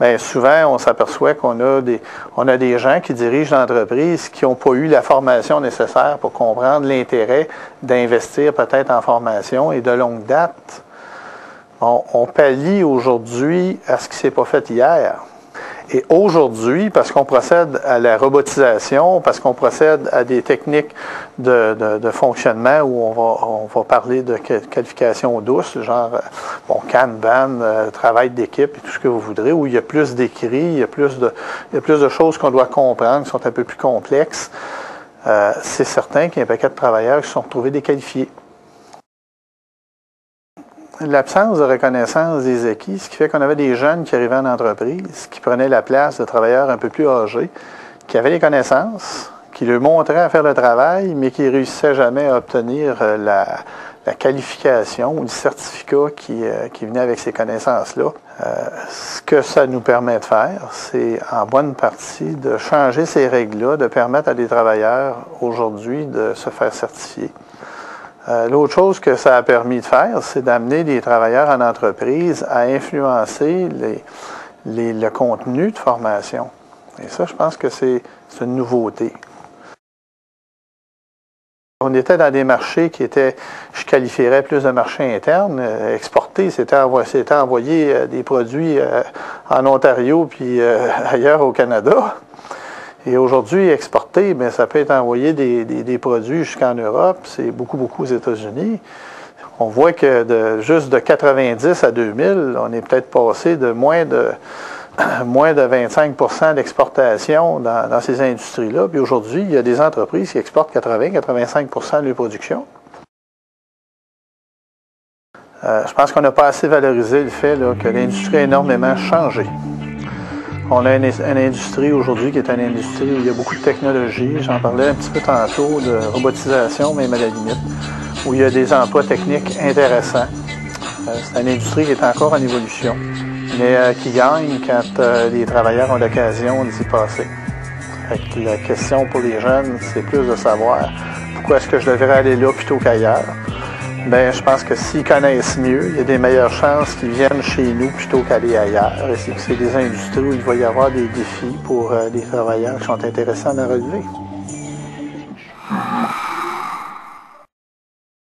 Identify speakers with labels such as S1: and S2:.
S1: bien, souvent, on s'aperçoit qu'on a des gens qui dirigent l'entreprise qui n'ont pas eu la formation nécessaire pour comprendre l'intérêt d'investir peut-être en formation et de longue date. On pallie aujourd'hui à ce qui ne s'est pas fait hier. Et aujourd'hui, parce qu'on procède à la robotisation, parce qu'on procède à des techniques de fonctionnement où on va parler de qualification douce, genre Kanban, travail d'équipe et tout ce que vous voudrez, où il y a plus d'écrits, il y a plus de choses qu'on doit comprendre, qui sont un peu plus complexes, c'est certain qu'il y a un paquet de travailleurs qui se sont retrouvés déqualifiés. L'absence de reconnaissance des acquis, ce qui fait qu'on avait des jeunes qui arrivaient en entreprise, qui prenaient la place de travailleurs un peu plus âgés, qui avaient les connaissances, qui leur montraient à faire le travail, mais qui ne réussissaient jamais à obtenir la qualification ou le certificat qui venait avec ces connaissances-là. Ce que ça nous permet de faire, c'est en bonne partie de changer ces règles-là, de permettre à des travailleurs aujourd'hui de se faire certifier. L'autre chose que ça a permis de faire, c'est d'amener les travailleurs en entreprise à influencer le contenu de formation. Et ça, je pense que c'est une nouveauté. On était dans des marchés qui étaient, je qualifierais plus de marchés internes. Exporter, c'était envoyer des produits en Ontario puis ailleurs au Canada. Et aujourd'hui, exporter, bien, ça peut être envoyer des produits jusqu'en Europe, c'est beaucoup aux États-Unis. On voit que juste de 90 à 2000, on est peut-être passé de moins de 25 % d'exportation dans ces industries-là. Puis aujourd'hui, il y a des entreprises qui exportent 80-85 % de leur production. Je pense qu'on n'a pas assez valorisé le fait là, que l'industrie a énormément changé. On a une industrie aujourd'hui qui est une industrie où il y a beaucoup de technologie. J'en parlais un petit peu tantôt de robotisation, même à la limite, où il y a des emplois techniques intéressants. C'est une industrie qui est encore en évolution, mais qui gagne quand les travailleurs ont l'occasion d'y passer. La question pour les jeunes, c'est plus de savoir pourquoi est-ce que je devrais aller là plutôt qu'ailleurs. Bien, je pense que s'ils connaissent mieux, il y a des meilleures chances qu'ils viennent chez nous plutôt qu'aller ailleurs. Et c'est des industries où il va y avoir des défis pour les travailleurs qui sont intéressants à relever.